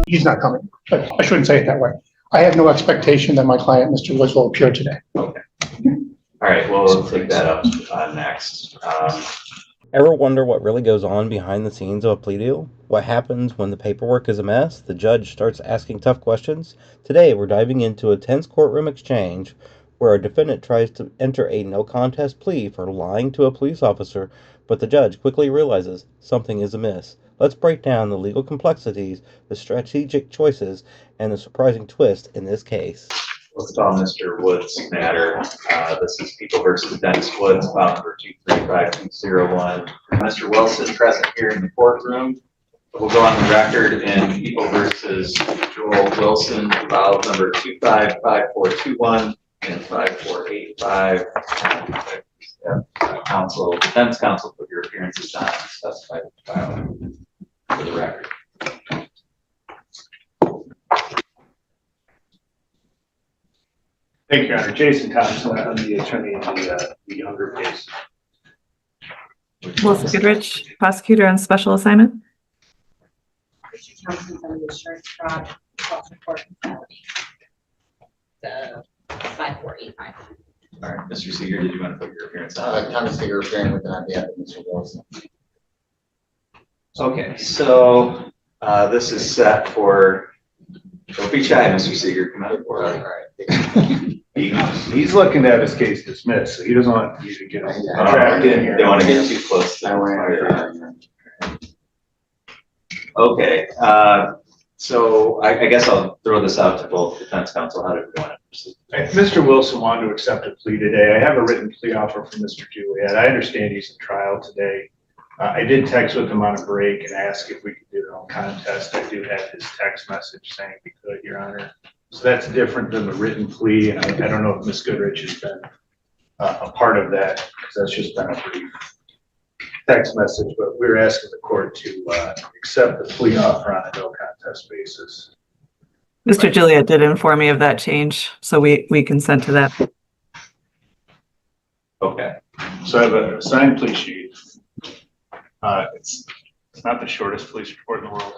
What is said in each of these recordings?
he's not coming. But I shouldn't say it that way. I have no expectation that my client, Mr. Woods, will appear today. Okay. All right, well, we'll take that up next. Ever wonder what really goes on behind the scenes of a plea deal? What happens when the paperwork is a mess? The judge starts asking tough questions? Today, we're diving into a tense courtroom exchange where a defendant tries to enter a no-contest plea for lying to a police officer, but the judge quickly realizes something is amiss. Let's break down the legal complexities, the strategic choices, and the surprising twist in this case. Let's call Mr. Woods' matter. This is People versus Dennis Woods, file number 235201. Mr. Wilson present here in the courtroom. We'll go on the record in People versus Joel Wilson, file number 255421 and 5485. Defense counsel, put your appearances on and specify the file for the record. Thank you, Your Honor. Jason Thompson, I'm the attorney in the younger case. Melissa Goodrich, prosecutor on special assignment. Mr. Thompson's on the insurance fraud, false report, the 5485. All right, Mr. Seager, did you want to put your appearance on? Thomas Seager appearing with on behalf of Mr. Wilson. Okay, so this is set for. Don't be shy, Mr. Seager. Come out for it. All right. He's looking to have his case dismissed, so he doesn't want you to get trapped in here. They want to get too close to Okay, so I guess I'll throw this out to both defense counsel. How do we want to proceed? Mr. Wilson wanted to accept a plea today. I have a written plea offer from Mr. Juliet. I understand he's in trial today. I did text with him on a break and ask if we could do no contest. I do have his text message saying we could, Your Honor. So that's different than the written plea, and I don't know if Ms. Goodrich has been a part of that, because that's just been a brief text message, but we're asking the court to accept the plea offer on a no contest basis. Mr. Juliet did inform me of that change, so we consent to that. Okay. So I have a signed plea sheet. It's not the shortest police report in the world,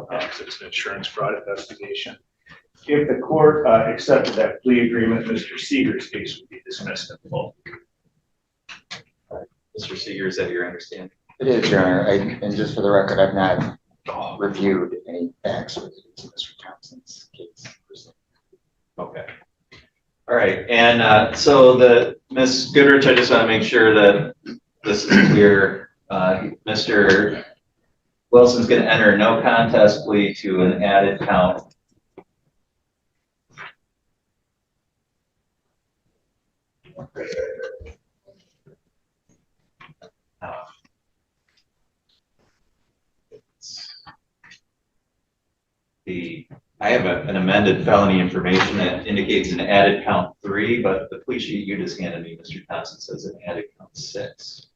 because it's an insurance fraud investigation. If the court accepted that plea agreement, Mr. Seager's case would be dismissed in full. Mr. Seager, is that your understanding? It is, Your Honor. And just for the record, I've not reviewed any facts related to Mr. Thompson's case. Okay. All right, and so Ms. Goodrich, I just want to make sure that this is clear. Mr. Wilson's going to enter a no contest plea to an added count. I have an amended felony information that indicates an added count 3, but the plea sheet you just handed me, Mr. Thompson, says an added count 6.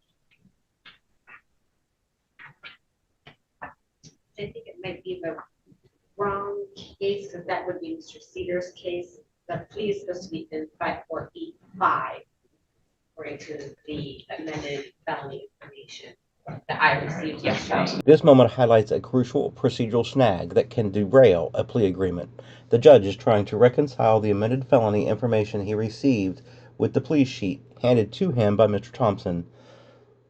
I think it might be the wrong case, because that would be Mr. Seager's case. The plea is supposed to be in 5485, according to the amended felony information that I received yesterday. This moment highlights a crucial procedural snag that can derail a plea agreement. The judge is trying to reconcile the amended felony information he received with the plea sheet handed to him by Mr. Thompson.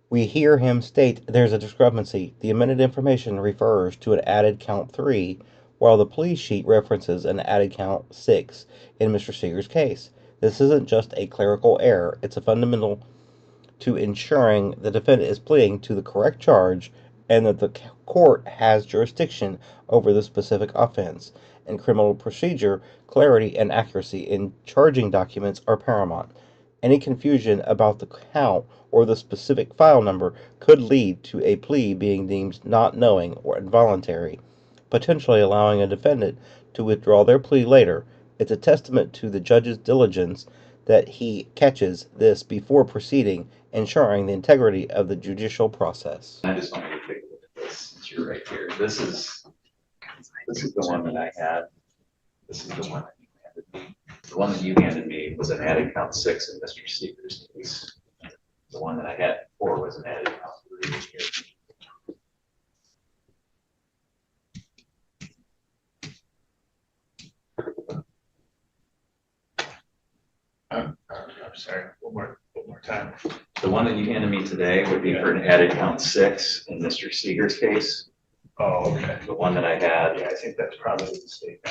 We hear him state there's a discrepancy. The amended information refers to an added count 3, while the plea sheet references an added count 6 in Mr. Seager's case. This isn't just a clerical error, it's a fundamental to ensuring the defendant is pleading to the correct charge and that the court has jurisdiction over the specific offense. In criminal procedure, clarity and accuracy in charging documents are paramount. Any confusion about the count or the specific file number could lead to a plea being deemed not knowing or involuntary, potentially allowing a defendant to withdraw their plea later. It's a testament to the judge's diligence that he catches this before proceeding, ensuring the integrity of the judicial process. I just want you to take a look at this since you're right here. This is the one that I had. This is the one that you handed me. The one that you handed me was an added count 6 in Mr. Seager's case. The one that I had before was an added count 3 here. I'm sorry, one more time. The one that you handed me today would be for an added count 6 in Mr. Seager's case. Oh, okay. The one that I had. Yeah, I think that's probably the mistake.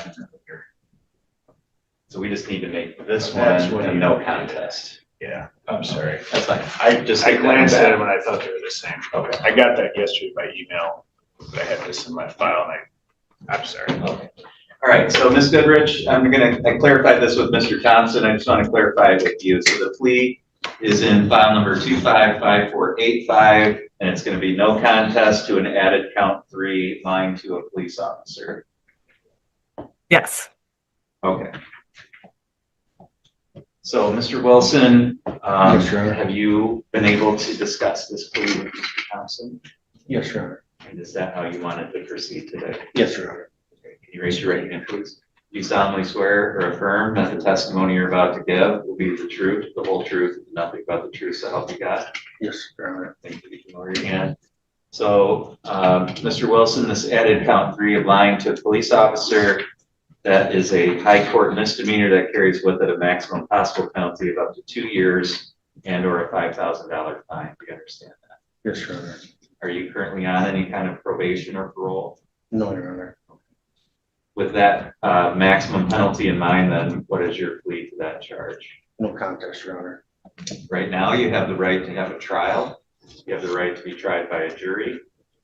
So we just need to make this That's one what a you- no contest. Yeah, I'm sorry. That's fine. I Just I take that glanced back. at them and I thought they were the same. Okay. I got that yesterday by email, but I had this in my file and I'm sorry. Okay. All right, so Ms. Goodrich, I clarified this with Mr. Thompson. I just want to clarify it with you. So the plea is in file number 255485, and it's going to be no contest to an added count 3 lying to a police officer. Yes. Okay. So, Mr. Wilson, Yes, Your Honor. have you been able to discuss this plea with Mr. Thompson? Yes, Your Honor. And is that how you wanted to proceed today? Yes, Your Honor. Okay, can you raise your right hand, please? Do you solemnly swear or affirm that the testimony you're about to give will be the truth, the whole truth, and nothing but the truth, so help you God? Yes, Your Honor. Thank you. You can lower your hand. So, Mr. Wilson, this added count 3 of lying to a police officer, that is a high court misdemeanor that carries with it a maximum possible penalty of up to 2 years and or a $5,000 fine. Do you understand that? Yes, Your Honor. Are you currently on any kind of probation or parole? No, Your Honor. With that maximum penalty in mind, then what is your plea to that charge? No contest, Your Honor. Right now, you have the right to have a trial. You have the right to be tried by a jury.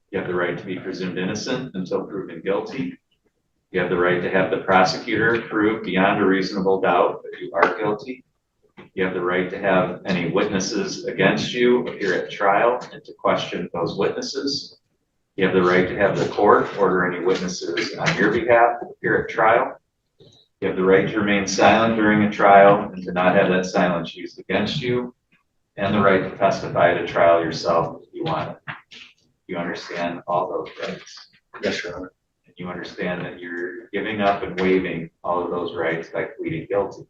You have the right to be presumed innocent until proven guilty. You have the right to have the prosecutor prove beyond a reasonable doubt that you are guilty. You have the right to have any witnesses against you appear at trial and to question those witnesses. You have the right to have the court order any witnesses on your behalf to appear at trial. You have the right to remain silent during a trial and to not have that silence used against you, and the right to testify at a trial yourself if you want it. You understand all those rights. Yes, Your Honor. And you understand that you're giving up and waiving all of those rights by pleading guilty.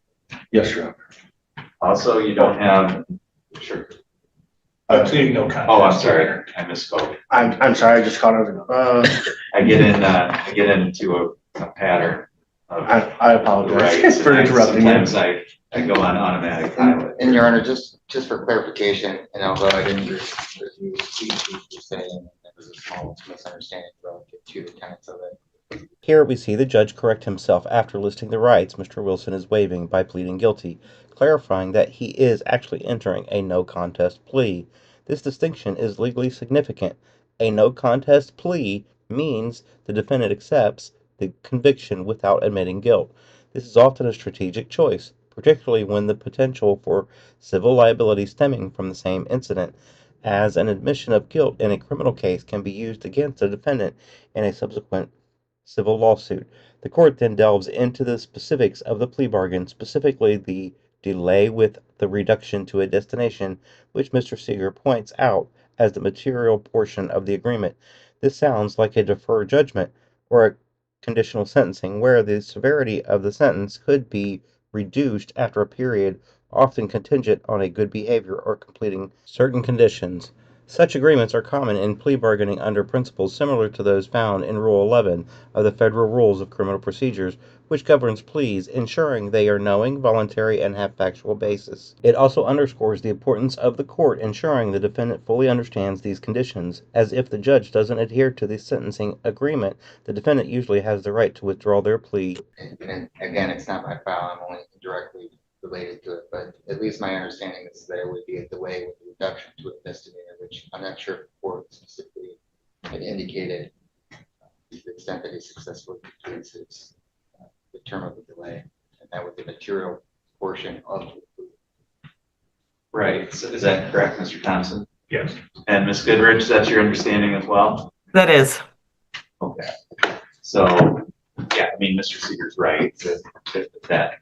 Yes, Your Honor. Also, you don't have, sure. I'm pleading no contest. Oh, I'm sorry, I misspoke. I'm sorry, I just caught it. I get into a pattern of I apologize rights. for interrupting you. Sometimes I go on automatic pilot. And Your Honor, just for clarification, and although I didn't review what you're saying, there was a small misunderstanding relative to the tenets of it. Here we see the judge correct himself after listing the rights Mr. Wilson is waiving by pleading guilty, clarifying that he is actually entering a no contest plea. This distinction is legally significant. A no contest plea means the defendant accepts the conviction without admitting guilt. This is often a strategic choice, particularly when the potential for civil liability stemming from the same incident as an admission of guilt in a criminal case can be used against a defendant in a subsequent civil lawsuit. The court then delves into the specifics of the plea bargain, specifically the delay with the reduction to a destination, which Mr. Seager points out as the material portion of the agreement. This sounds like a deferred judgment or a conditional sentencing, where the severity of the sentence could be reduced after a period often contingent on a good behavior or completing certain conditions. Such agreements are common in plea bargaining under principles similar to those found in Rule 11 of the Federal Rules of Criminal Procedures, which governs pleas, ensuring they are knowing, voluntary, and have factual basis. It also underscores the importance of the court ensuring the defendant fully understands these conditions, as if the judge doesn't adhere to the sentencing agreement, the defendant usually has the right to withdraw their plea. And again, it's not my file, I'm only directly related to it, but at least my understanding is there would be a delay with the reduction to a misdemeanor, which I'm not sure if the court specifically had indicated to the extent that he successfully completes his the term of the delay, and that would be the material portion of the plea. Right, so is that correct, Mr. Thompson? Yes. And Ms. Goodrich, that's your understanding as well? That is. Okay. So, yeah, I mean, Mr. Seager's right, that that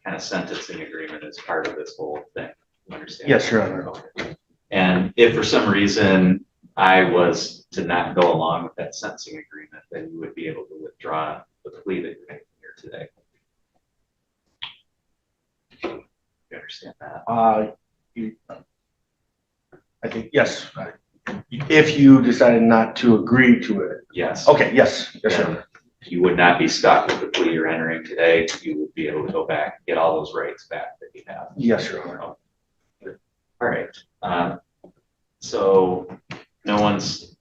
kind of sentencing agreement is part of this whole thing. You understand? Yes, Your Honor. Okay. And if for some reason I was to not go along with that sentencing agreement, then you would be able to withdraw the plea that you're making here today. You understand that? I think, yes. If you decided not to agree to it. Yes. Okay, yes, yes, Your Honor. You would not be stuck with the plea you're entering today. You would be able to go back and get all those rights back that you have. Yes, Your Honor. All right. So no one's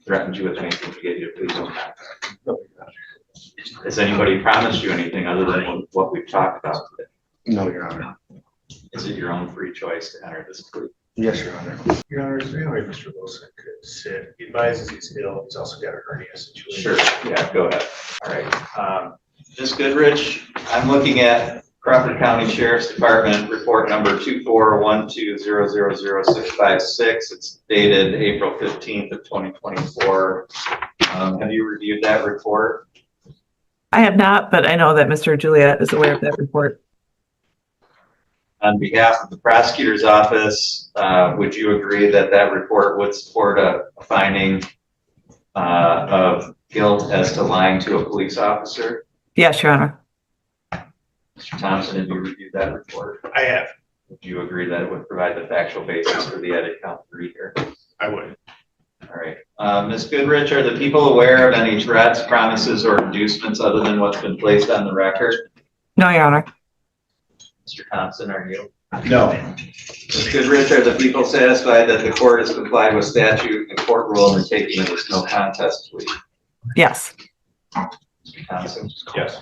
threatened you with anything to get you to plead no contest. Has anybody promised you anything other than what we've talked about today? No, Your Honor. Is it your own free choice to enter this plea? Yes, Your Honor. Your Honor, is there any way Mr. Wilson could sit? He advises he's ill. He's also got a hernia situation. Sure. Yeah, go ahead. All right. Ms. Goodrich, I'm looking at Crawford County Sheriff's Department report number 24120000656. It's dated April 15th of 2024. Have you reviewed that report? I have not, but I know that Mr. Juliet is aware of that report. On behalf of the prosecutor's office, would you agree that that report would support a finding of guilt as to lying to a police officer? Yes, Your Honor. Mr. Thompson, have you reviewed that report? I have. Would you agree that it would provide the factual basis for the edit count 3 here? I would. All right. Ms. Goodrich, are the people aware of any threats, promises, or inducements other than what's been placed on the record? No, Your Honor. Mr. Thompson, are you? No. Ms. Goodrich, are the people satisfied that the court has complied with statute and court rule in taking this no contest plea? Yes. Mr. Thompson? Yes.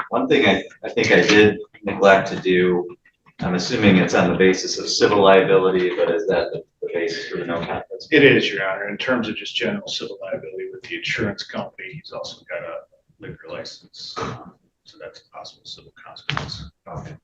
One thing I think I did neglect to do, I'm assuming it's on the basis of civil liability, but is that the basis for the no contest? It is, Your Honor. In terms of just general civil liability with the insurance company, he's also got a liquor license. So that's a possible civil consequence. Okay.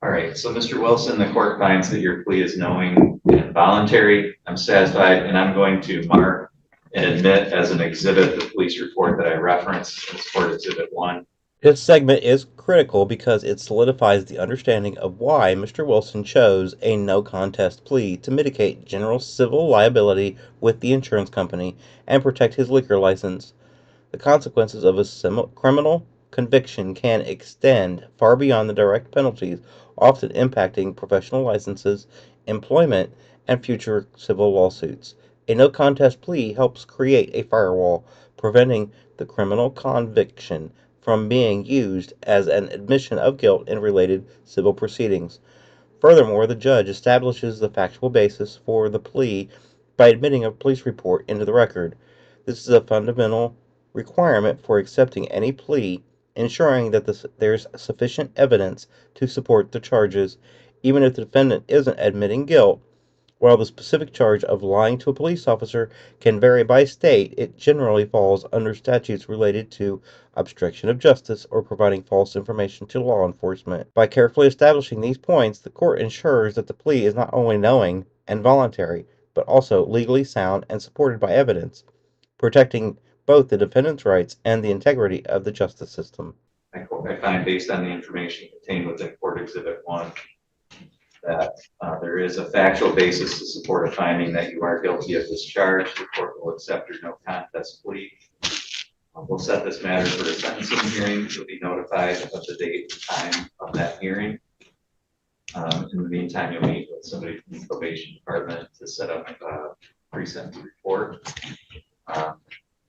All right. So, Mr. Wilson, the court finds that your plea is knowing and voluntary. I'm satisfied, and I'm going to mark and admit as an exhibit the police report that I referenced in Court Exhibit 1. This segment is critical because it solidifies the understanding of why Mr. Wilson chose a no contest plea to mitigate general civil liability with the insurance company and protect his liquor license. The consequences of a criminal conviction can extend far beyond the direct penalties, often impacting professional licenses, employment, and future civil lawsuits. A no contest plea helps create a firewall, preventing the criminal conviction from being used as an admission of guilt in related civil proceedings. Furthermore, the judge establishes the factual basis for the plea by admitting a police report into the record. This is a fundamental requirement for accepting any plea, ensuring that there's sufficient evidence to support the charges, even if the defendant isn't admitting guilt. While the specific charge of lying to a police officer can vary by state, it generally falls under statutes related to obstruction of justice or providing false information to law enforcement. By carefully establishing these points, the court ensures that the plea is not only knowing and voluntary, but also legally sound and supported by evidence, protecting both the defendant's rights and the integrity of the justice system. I find, based on the information contained within Court Exhibit 1, that there is a factual basis to support a finding that you are guilty of this charge. The court will accept your no contest plea. We'll set this matter for a sentencing hearing. You'll be notified of the date and time of that hearing. In the meantime, you'll meet with somebody from the probation department to set up a pre-sentence report.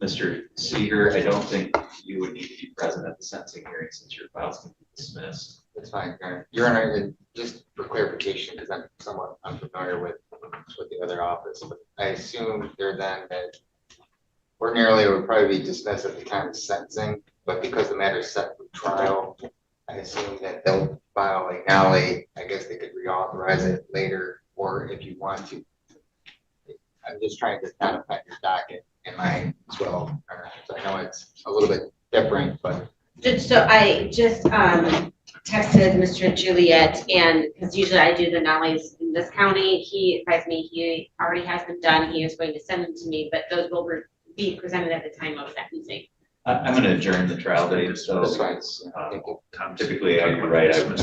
Mr. Seager, I don't think you would need to be present at the sentencing hearing since your file's going to be dismissed. That's fine, Your Honor, just for clarification, because I'm somewhat unfamiliar with the other office, but I assume there then that ordinarily it would probably be dismissed at the time of sentencing, but because the matter is set for trial, I assume that they'll file a nally. I guess they could reauthorize it later, or if you want to. I'm just trying to kind of put your docket in mind as well. So I know it's a little bit different, but. So I just texted Mr. Juliet, and because usually I do the nollies in this county, he advised me he already has them done. He is going to send them to me, but those will be presented at the time of sentencing. I'm going to adjourn the trial date. So That's fine. typically, you're right. I would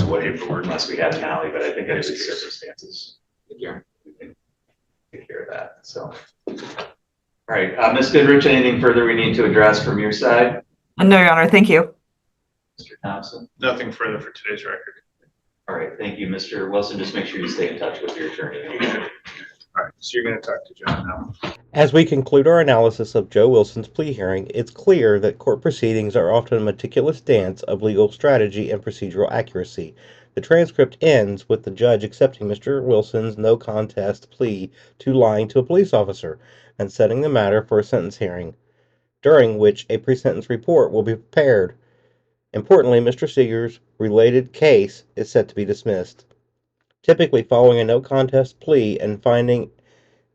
unless we had an alley, but I think under these circumstances, we can take care of that. So, all right, Ms. Goodrich, anything further we need to address from your side? No, Your Honor. Thank you. Mr. Thompson? Nothing further for today's record. All right, thank you, Mr. Wilson. Just make sure you stay in touch with your attorney. All right, so you're going to talk to John now. As we conclude our analysis of Joe Wilson's plea hearing, it's clear that court proceedings are often a meticulous dance of legal strategy and procedural accuracy. The transcript ends with the judge accepting Mr. Wilson's no contest plea to lying to a police officer and setting the matter for a sentence hearing, during which a pre-sentence report will be prepared. Importantly, Mr. Seager's related case is set to be dismissed. Typically, following a no contest plea and finding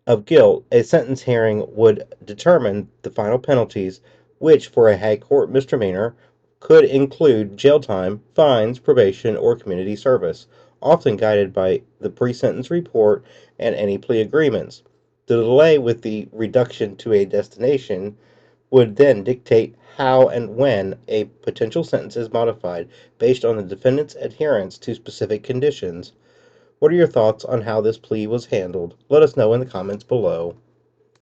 of guilt, a sentence hearing would determine the final penalties, which for a high court misdemeanor could include jail time, fines, probation, or community service, often guided by the pre-sentence report and any plea agreements. The delay with the reduction to a destination would then dictate how and when a potential sentence is modified based on the defendant's adherence to specific conditions. What are your thoughts on how this plea was handled? Let us know in the comments below.